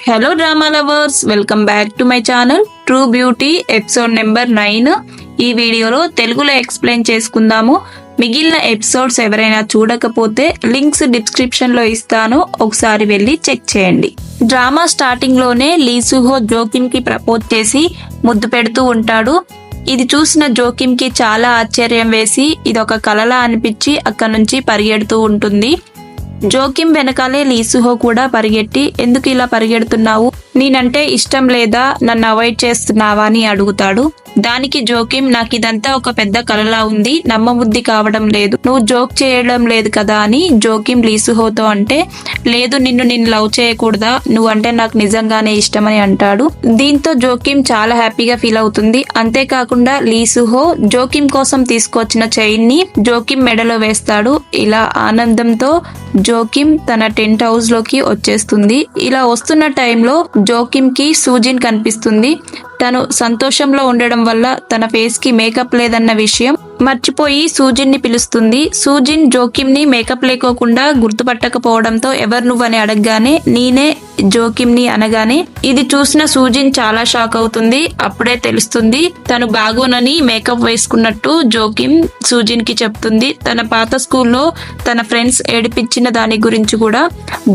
Hello drama lovers, welcome back to my channel true beauty episode number 9. ఈ వీడియోలో తెలుగులో explain చేసుకుందాము. మిగిలిన ఎపిసోడ్స్ ఎవరైనా చూడకపోతే లింక్స్ డిస్క్రిప్షన్ లో ఇస్తాను, ఒకసారి వెళ్ళి చెక్ చేయండి. డ్రామా స్టార్టింగ్ లోనే లీ సుహో జోకిమ్ కి ప్రపోజ్ చేసి ముద్దు పెడుతూ ఉంటాడు. ఇది చూసిన జోకిమ్ కి చాలా ఆశ్చర్యం వేసి ఇదొక కలలా అనిపించి అక్కడి నుంచి పరిగెడుతూ ఉంటుంది. జోకిమ్ వెనకాలే లీ సుహో కూడా పరిగెట్టి, ఎందుకు ఇలా పరిగెడుతున్నావు, నేనంటే ఇష్టం లేదా, నన్ను అవాయిడ్ చేస్తున్నావా అని అడుగుతాడు. దానికి జోకిమ్, నాకు ఇదంతా ఒక పెద్ద కలలా ఉంది, నమ్మబుద్ధి కావడం లేదు, నువ్వు జోక్ చేయడం లేదు కదా అని జోకిమ్ లీ సుహోతో అంటే, లేదు నిన్ను లవ్ చేయకూడదా, నువ్వంటే నాకు నిజంగానే ఇష్టమని అంటాడు. దీంతో జోకిమ్ చాలా హ్యాపీగా ఫీల్ అవుతుంది. అంతేకాకుండా లీ సుహో జోకిమ్ కోసం తీసుకొచ్చిన చైన్ ని జోకిమ్ మెడలో వేస్తాడు. ఇలా ఆనందంతో జోకిమ్ తన టెంట్ హౌస్ లోకి వచ్చేస్తుంది. ఇలా వస్తున్న టైంలో జోకిమ్ కి సూజిన్ కనిపిస్తుంది. తను సంతోషంలో ఉండడం వల్ల తన ఫేస్ కి మేకప్ లేదన్న విషయం మర్చిపోయి సూజిన్ ని పిలుస్తుంది. సూజిన్ జోకిమ్ ని మేకప్ లేకోకుండా గుర్తుపట్టకపోవడంతో ఎవరు నువ్వని అడగగానే నేనే జోకిమ్ ని అనగానే ఇది చూసిన సూజిన్ చాలా షాక్ అవుతుంది. అప్పుడే తెలుస్తుంది తను బాగోనని మేకప్ వేసుకున్నట్టు జోకిమ్ సూజిన్ కి చెప్తుంది. తన పాత స్కూల్లో తన ఫ్రెండ్స్ ఏడిపించిన దాని గురించి కూడా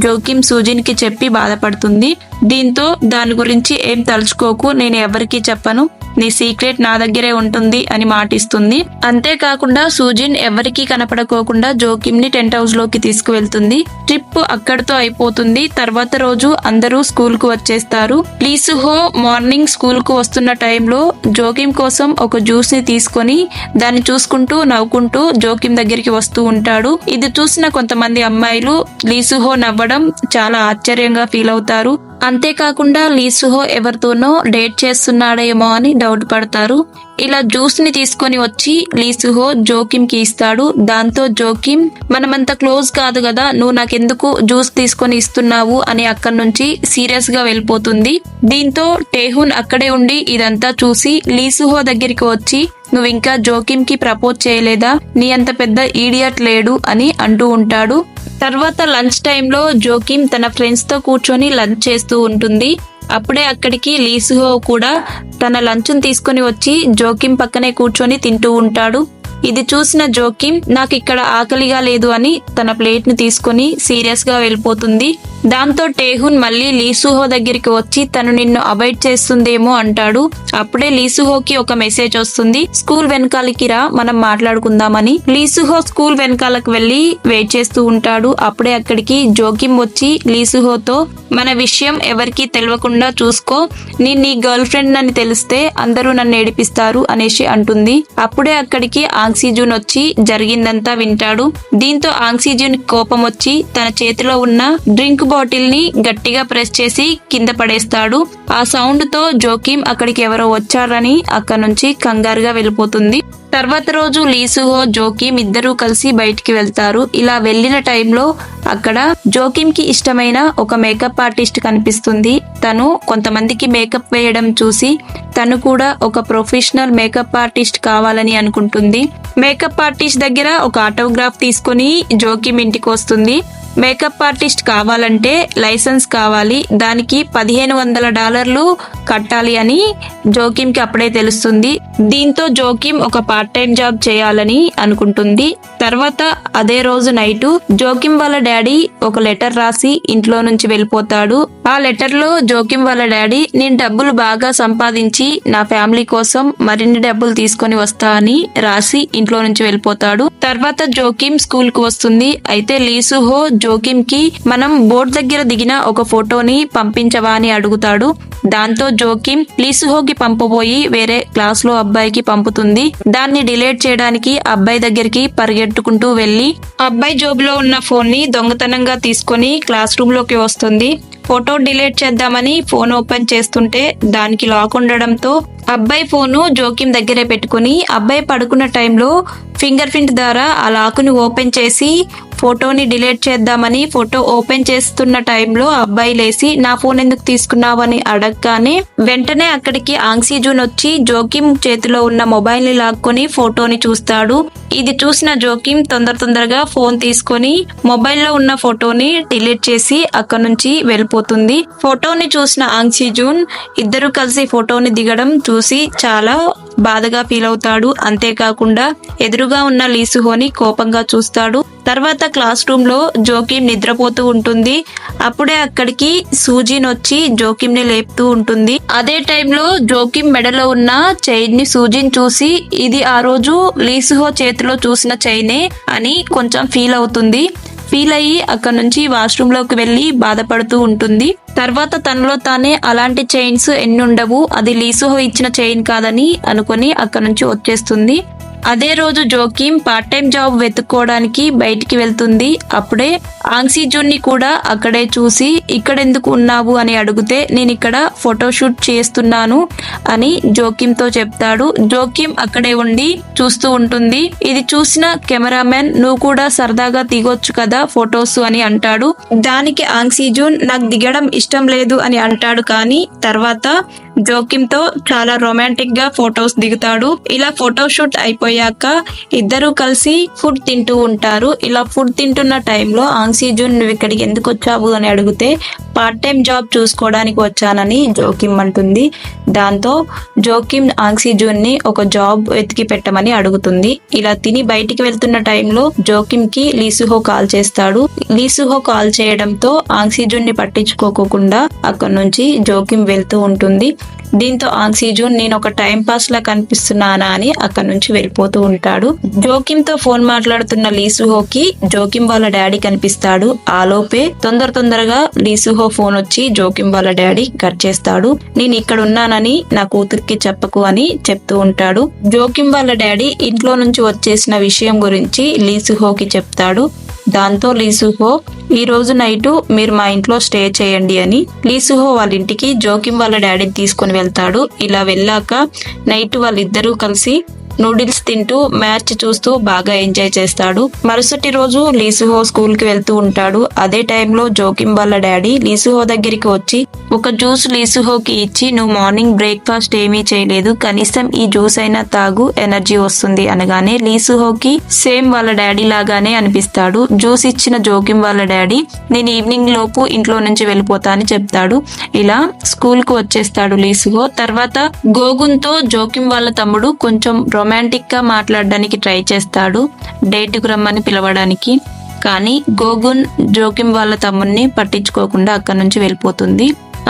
జోకిమ్ సూజిన్ కి చెప్పి బాధపడుతుంది. దీంతో దాని గురించి ఏం తలుచుకోకు, నేను ఎవరికి చెప్పను, నీ సీక్రెట్ నా దగ్గరే ఉంటుంది అని మాటిస్తుంది. అంతేకాకుండా సూజిన్ ఎవరికీ కనపడకోకుండా జోకిమ్ ని టెంట్ హౌస్ లోకి తీసుకువెళ్తుంది. ట్రిప్ అక్కడితో అయిపోతుంది. తర్వాత రోజు అందరూ స్కూల్ కు వచ్చేస్తారు. లీ సుహో మార్నింగ్ స్కూల్ కు వస్తున్న టైంలో జోకిమ్ కోసం ఒక జ్యూస్ ని తీసుకొని దాన్ని చూసుకుంటూ నవ్వుకుంటూ జోకిమ్ దగ్గరికి వస్తూ ఉంటాడు. ఇది చూసిన కొంతమంది అమ్మాయిలు లీ సుహో నవ్వడం చాలా ఆశ్చర్యంగా ఫీల్ అవుతారు. అంతేకాకుండా లీ సుహో ఎవరితోనో డేట్ చేస్తున్నాడేమో అని డౌట్ పడతారు. ఇలా జ్యూస్ ని తీసుకొని వచ్చి లీ సుహో జోకిమ్ కి ఇస్తాడు. దాంతో జోకిమ్, మనమంత క్లోజ్ కాదు కదా, నువ్వు నాకెందుకు జ్యూస్ తీసుకొని ఇస్తున్నావు అని అక్కడి నుంచి సీరియస్ గా వెళ్ళిపోతుంది. దీంతో టేహున్ అక్కడే ఉండి ఇదంతా చూసి లీ సుహో దగ్గరికి వచ్చి, నువ్వు ఇంకా జోకిమ్ కి ప్రపోజ్ చేయలేదా, నీ అంత పెద్ద ఈడియట్ లేడు అని అంటూ ఉంటాడు. తర్వాత లంచ్ టైంలో జోకిమ్ తన ఫ్రెండ్స్ తో కూర్చొని లంచ్ చేస్తూ ఉంటుంది. అప్పుడే అక్కడికి లీ సుహో కూడా తన లంచ్ ని తీసుకుని వచ్చి జోకిమ్ పక్కనే కూర్చొని తింటూ ఉంటాడు. ఇది చూసిన జోకిమ్, నాకు ఇక్కడ ఆకలిగా లేదు అని తన ప్లేట్ ని తీసుకుని సీరియస్ గా వెళ్ళిపోతుంది. దాంతో టేహున్ మళ్ళీ లీ సుహో దగ్గరికి వచ్చి తను నిన్ను అవాయిడ్ చేస్తుందేమో అంటాడు. అప్పుడే లీ సుహోకి ఒక మెసేజ్ వస్తుంది, స్కూల్ వెనకాలకి రా, మనం మాట్లాడుకుందామని. లీ సుహో స్కూల్ వెనకాలకు వెళ్లి వెయిట్ చేస్తూ ఉంటాడు. అప్పుడే అక్కడికి జోకిమ్ వచ్చి లీ సుహోతో, మన విషయం ఎవరికి తెలియకుండా చూసుకో, నేను నీ గర్ల్ ఫ్రెండ్ అని తెలిస్తే అందరూ నన్ను ఏడిపిస్తారు అనేసి అంటుంది. అప్పుడే అక్కడికి ఆక్సిజన్ వచ్చి జరిగిందంతా వింటాడు. దీంతో ఆక్సిజన్ కోపం వచ్చి తన చేతిలో ఉన్న డ్రింక్ బాటిల్ ని గట్టిగా ప్రెస్ చేసి కింద పడేస్తాడు. ఆ సౌండ్ తో జోకిమ్ అక్కడికి ఎవరో వచ్చారని అక్కడి నుంచి కంగారుగా వెళ్ళిపోతుంది. తర్వాత రోజు లీ సుహో జోకిమ్ ఇద్దరూ కలిసి బయటికి వెళ్తారు. ఇలా వెళ్లిన టైంలో అక్కడ జోకిమ్ కి ఇష్టమైన ఒక మేకప్ ఆర్టిస్ట్ కనిపిస్తుంది. తను కొంతమందికి మేకప్ వేయడం చూసి తను కూడా ఒక ప్రొఫెషనల్ మేకప్ ఆర్టిస్ట్ కావాలని అనుకుంటుంది. మేకప్ ఆర్టిస్ట్ దగ్గర ఒక ఆటోగ్రాఫ్ తీసుకుని జోకిమ్ ఇంటికి వస్తుంది. మేకప్ ఆర్టిస్ట్ కావాలంటే లైసెన్స్ కావాలి, దానికి $1500 కట్టాలి అని జోకిమ్ కి అప్పుడే తెలుస్తుంది. దీంతో జోకిమ్ ఒక పార్ట్ టైం జాబ్ చేయాలని అనుకుంటుంది. తర్వాత అదే రోజు నైట్ జోకిమ్ వాళ్ళ డాడీ ఒక లెటర్ రాసి ఇంట్లో నుంచి వెళ్ళిపోతాడు. ఆ లెటర్ లో జోకిమ్ వాళ్ళ డాడీ, నేను డబ్బులు బాగా సంపాదించి నా ఫ్యామిలీ కోసం మరిన్ని డబ్బులు తీసుకొని వస్తా అని రాసి ఇంట్లో నుంచి వెళ్ళిపోతాడు. తర్వాత జోకిమ్ స్కూల్ కు వస్తుంది. అయితే లీ సుహో జోకిమ్ కి, మనం బోర్డు దగ్గర దిగిన ఒక ఫోటోని పంపించవా అని అడుగుతాడు. దాంతో జోకిమ్ లీ సుహోకి పంపబోయి వేరే క్లాస్ లో అబ్బాయికి పంపుతుంది. దాన్ని డిలీట్ చేయడానికి అబ్బాయి దగ్గరికి పరిగెట్టుకుంటూ వెళ్లి అబ్బాయి జోబులో ఉన్న ఫోన్ ని దొంగతనంగా తీసుకొని క్లాస్ రూమ్ లోకి వస్తుంది. ఫోటో డిలీట్ చేద్దామని ఫోన్ ఓపెన్ చేస్తుంటే దానికి లాక్ ఉండడంతో అబ్బాయి ఫోను జోకిమ్ దగ్గరే పెట్టుకుని అబ్బాయి పడుకున్న టైంలో ఫింగర్ ప్రింట్ ద్వారా ఆ లాక్ ని ఓపెన్ చేసి ఫోటోని డిలీట్ చేద్దామని ఫోటో ఓపెన్ చేస్తున్న టైంలో అబ్బాయి లేసి నా ఫోన్ ఎందుకు తీసుకున్నావని అడగగానే వెంటనే అక్కడికి ఆంగ్సీ జూన్ వచ్చి జోకిమ్ చేతిలో ఉన్న మొబైల్ ని లాక్కొని ఫోటోని చూస్తాడు. ఇది చూసిన జోకిమ్ తొందరగా ఫోన్ తీసుకొని మొబైల్లో ఉన్న ఫోటోని డిలీట్ చేసి అక్కడ నుంచి వెళ్ళిపోతుంది. ఫోటోని చూసిన ఆంగ్సీ జూన్ ఇద్దరు కలిసి ఫోటోని దిగడం చూసి చాలా బాధగా ఫీల్ అవుతాడు. అంతేకాకుండా ఎదురుగా ఉన్న లీసుహోని కోపంగా చూస్తాడు. తర్వాత క్లాస్ రూమ్ లో జోకిమ్ నిద్రపోతూ ఉంటుంది. అప్పుడే అక్కడికి సూజిన్ వచ్చి జోకిమ్ ని లేపుతూ ఉంటుంది. అదే టైంలో జోకిమ్ మెడలో ఉన్న చైన్ ని సూజిన్ చూసి ఇది ఆ రోజు లీసుహో చేతిలో చూసిన చైనే అని కొంచెం ఫీల్ అవుతుంది. ఫీల్ అయ్యి అక్కడ నుంచి వాష్రూమ్ లోకి వెళ్లి బాధపడుతూ ఉంటుంది. తర్వాత తనలో తానే అలాంటి చైన్స్ ఎన్ని ఉండవు, అది లీసుహో ఇచ్చిన చైన్ కాదని అనుకొని అక్కడ నుంచి వచ్చేస్తుంది. అదే రోజు జోకిమ్ పార్ట్ టైం జాబ్ వెతుక్కోవడానికి బయటికి వెళ్తుంది. అప్పుడే ఆంగ్సీ జూన్ ని కూడా అక్కడే చూసి ఇక్కడెందుకు ఉన్నావు అని అడిగితే నేను ఇక్కడ ఫోటోషూట్ చేస్తున్నాను అని జోకిమ్ తో చెప్తాడు. జోకిమ్ అక్కడే ఉండి చూస్తూ ఉంటుంది. ఇది చూసిన కెమెరామెన్ నువ్వు కూడా సరదాగా దిగొచ్చు కదా ఫొటోస్ అని అంటాడు. దానికి ఆంగ్సీ జూన్ నాకు దిగడం ఇష్టం లేదు అని అంటాడు. కానీ తర్వాత జోకిమ్ తో చాలా రొమాంటిక్ గా ఫొటోస్ దిగుతాడు. ఇలా ఫోటోషూట్ అయిపోయాక ఇద్దరు కలిసి ఫుడ్ తింటూ ఉంటారు. ఇలా ఫుడ్ తింటున్న టైంలో ఆంగ్సీ జూన్ నువ్వు ఇక్కడికి ఎందుకు వచ్చావు అని అడిగితే పార్ట్ టైం జాబ్ చూసుకోవడానికి వచ్చానని జోకిమ్ అంటుంది. దాంతో జోకిమ్ ఆంగ్సీ జూన్ ని ఒక జాబ్ వెతికి పెట్టమని అడుగుతుంది. ఇలా తిని బయటికి వెళ్తున్న టైంలో జోకిమ్ కి లీసుహో కాల్ చేస్తాడు. లీసుహో కాల్ చేయడంతో ఆంగ్సీ జూన్ ని పట్టించుకోకుండా అక్కడ నుంచి జోకిమ్ వెళ్తూ ఉంటుంది. దీంతో ఆంగ్సీ జూన్ నేను ఒక టైం పాస్ లా కనిపిస్తున్నానా అని అక్కడ నుంచి వెళ్ళిపోతూ ఉంటాడు. జోకిమ్ తో ఫోన్ మాట్లాడుతున్న లీసుహోకి జోకిమ్ వాళ్ళ డాడీ కనిపిస్తాడు. ఆలోపే తొందరగా లీసుహో ఫోన్ వచ్చి జోకిమ్ వాళ్ళ డాడీ కట్ చేస్తాడు. నేను ఇక్కడ ఉన్నానని నా కూతురికి చెప్పకు అని చెప్తూ ఉంటాడు. జోకిమ్ వాళ్ళ డాడీ ఇంట్లో నుంచి వచ్చేసిన విషయం గురించి లీసుహోకి చెప్తాడు. దాంతో లీసుహో ఈ రోజు నైట్ మీరు మా ఇంట్లో స్టే చేయండి అని లీసుహో వాళ్ళ ఇంటికి జోకిమ్ వాళ్ళ డాడీని తీసుకొని వెళ్తాడు. ఇలా వెళ్ళాక నైట్ వాళ్ళిద్దరూ కలిసి నూడిల్స్ తింటూ మ్యాచ్ చూస్తూ బాగా ఎంజాయ్ చేస్తాడు. మరుసటి రోజు లీసుహో స్కూల్ కి వెళ్తూ ఉంటాడు. అదే టైంలో జోకిమ్ వాళ్ళ డాడీ లీసుహో దగ్గరికి వచ్చి ఒక జ్యూస్ లీసుహోకి ఇచ్చి నువ్వు మార్నింగ్ బ్రేక్ఫాస్ట్ ఏమీ చేయలేదు, కనీసం ఈ జ్యూస్ అయినా తాగు, ఎనర్జీ వస్తుంది అనగానే లీసుహోకి సేమ్ వాళ్ళ డాడీ లాగానే అనిపిస్తాడు. జ్యూస్ ఇచ్చిన జోకిమ్ వాళ్ళ డాడీ నేను ఈవినింగ్ లోపు ఇంట్లో నుంచి వెళ్ళిపోతా అని చెప్తాడు. ఇలా స్కూల్ కు వచ్చేస్తాడు లీసుహో. తర్వాత గోగున్ తో జోకిమ్ వాళ్ళ తమ్ముడు కొంచెం రొమాంటిక్ గా మాట్లాడడానికి ట్రై చేస్తాడు, డేట్ కు రమ్మని పిలవడానికి. కానీ గోగున్ జోకిమ్ వాళ్ళ తమ్ముడిని పట్టించుకోకుండా అక్కడి నుంచి వెళ్ళిపోతుంది.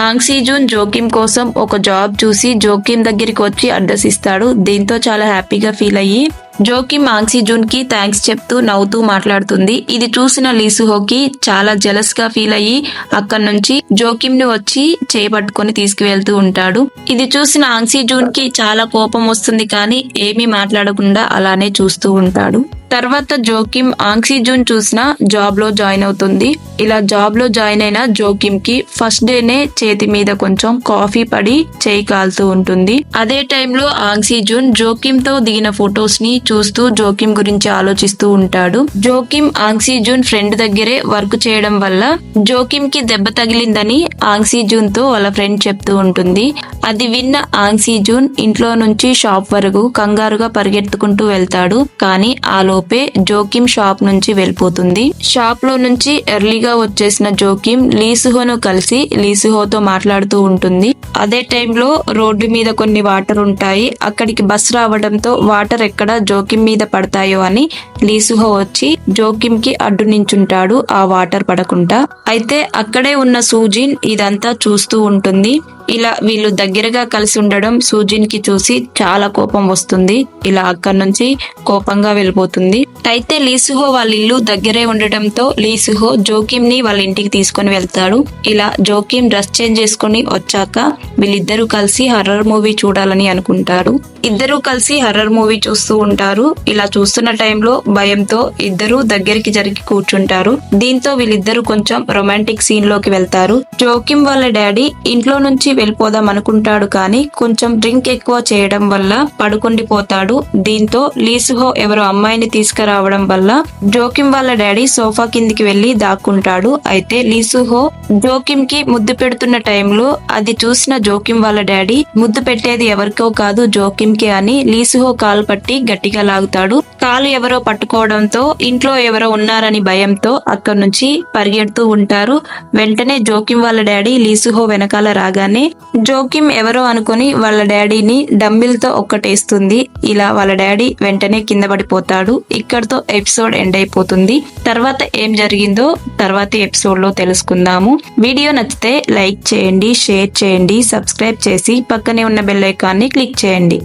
ఆంగ్సీ జూన్ జోకిమ్ కోసం ఒక జాబ్ చూసి జోకిమ్ దగ్గరికి వచ్చి అడ్రస్ ఇస్తాడు. దీంతో చాలా హ్యాపీగా ఫీల్ అయ్యి జోకిమ్ ఆంగ్సీ జూన్ కి థ్యాంక్స్ చెప్తూ నవ్వుతూ మాట్లాడుతుంది. ఇది చూసిన లీసుహోకి చాలా జెలస్ గా ఫీల్ అయ్యి అక్కడి నుంచి జోకిమ్ ని వచ్చి చేపట్టుకొని తీసుకువెళ్తూ ఉంటాడు. ఇది చూసిన ఆంగ్సీ జూన్ కి చాలా కోపం వస్తుంది. కానీ ఏమీ మాట్లాడకుండా అలానే చూస్తూ ఉంటాడు. తర్వాత జోకిమ్ ఆంగ్సీ జూన్ చూసిన జాబ్ లో జాయిన్ అవుతుంది. ఇలా జాబ్ లో జాయిన్ అయిన జోకిమ్ కి ఫస్ట్ డేనే చేతి మీద కొంచెం కాఫీ పడి చేయి కాలుతూ ఉంటుంది. అదే టైంలో ఆంగ్సీ జూన్ జోకిమ్ తో దిగిన ఫొటోస్ ని చూస్తూ జోకిమ్ గురించి ఆలోచిస్తూ ఉంటాడు. జోకిమ్ ఆంగ్సీ జూన్ ఫ్రెండ్ దగ్గరే వర్క్ చేయడం వల్ల జోకిమ్ కి దెబ్బ తగిలిందని ఆంగ్సీ జూన్ తో వాళ్ళ ఫ్రెండ్ చెప్తూ ఉంటుంది. అది విన్న ఆంగ్సీ జూన్ ఇంట్లో నుంచి షాప్ వరకు కంగారుగా పరిగెత్తుకుంటూ వెళ్తాడు. కానీ ఆ లోపే జోకిమ్ షాప్ నుంచి వెళ్ళిపోతుంది. షాప్ లో నుంచి ఎర్లీగా వచ్చేసిన జోకిమ్ లీసుహోను కలిసి లీసుహోతో మాట్లాడుతూ ఉంటుంది. అదే టైంలో రోడ్డు మీద కొన్ని వాటర్ ఉంటాయి. అక్కడికి బస్ రావడంతో వాటర్ ఎక్కడ జోకిమ్ మీద పడతాయో అని లీసుహో వచ్చి జోకిమ్ కి అడ్డు నించుంటాడు ఆ వాటర్ పడకుండా. అయితే అక్కడే ఉన్న సూజిన్ ఇదంతా చూస్తూ ఉంటుంది. ఇలా వీళ్ళు దగ్గరగా కలిసి ఉండడం సూజిన్ కి చూసి చాలా కోపం వస్తుంది. ఇలా అక్కడి నుంచి కోపంగా వెళ్ళిపోతుంది. అయితే లీసుహో వాళ్ళ ఇల్లు దగ్గరే ఉండటంతో లీసుహో జోకిమ్ ని వాళ్ళ ఇంటికి తీసుకొని వెళ్తాడు. ఇలా జోకిమ్ డ్రెస్ చేంజ్ చేసుకుని వచ్చాక వీళ్ళిద్దరూ కలిసి హర్రర్ మూవీ చూడాలని అనుకుంటారు. ఇద్దరూ కలిసి హర్రర్ మూవీ చూస్తూ ఉంటారు. ఇలా చూస్తున్న టైంలో భయంతో ఇద్దరు దగ్గరికి జరిగి కూర్చుంటారు. దీంతో వీళ్ళిద్దరూ కొంచెం రొమాంటిక్ సీన్ లోకి వెళ్తారు. జోకిమ్ వాళ్ళ డాడీ ఇంట్లో నుంచి వెళ్ళిపోదాం అనుకుంటాడు కానీ కొంచెం డ్రింక్ ఎక్కువ చేయడం వల్ల పడుకుండిపోతాడు. దీంతో లీసుహో ఎవరో అమ్మాయిని తీసుకురావడం వల్ల జోకిమ్ వాళ్ళ డాడీ సోఫా కిందికి వెళ్లి దాక్కుంటాడు. అయితే లీసుహో జోకిమ్ కి ముద్దు పెడుతున్న టైంలో అది చూసిన జోకిమ్ వాళ్ళ డాడీ ముద్దు పెట్టేది ఎవరికో కాదు జోకిమ్ కి అని లీసుహో కాలు పట్టి గట్టిగా లాగుతాడు. కాలు ఎవరో పట్టుకోవడంతో ఇంట్లో ఎవరో ఉన్నారని భయంతో అక్కడి నుంచి పరిగెడుతూ ఉంటారు. వెంటనే జోకిమ్ వాళ్ళ డాడీ లీసుహో వెనకాల రాగానే జోకిమ్ ఎవరో అనుకుని వాళ్ళ డాడీని డంబిల్ తో ఒక్కటేస్తుంది. ఇలా వాళ్ళ డాడీ వెంటనే కింద పడిపోతాడు. ఇక్కడితో ఎపిసోడ్ ఎండ్ అయిపోతుంది. తర్వాత ఏం జరిగిందో తర్వాతి ఎపిసోడ్ లో తెలుసుకుందాము. వీడియో నచ్చితే లైక్ చేయండి, షేర్ చేయండి, సబ్స్క్రైబ్ చేసి పక్కనే ఉన్న బెల్ ఐకాన్ని క్లిక్ చేయండి.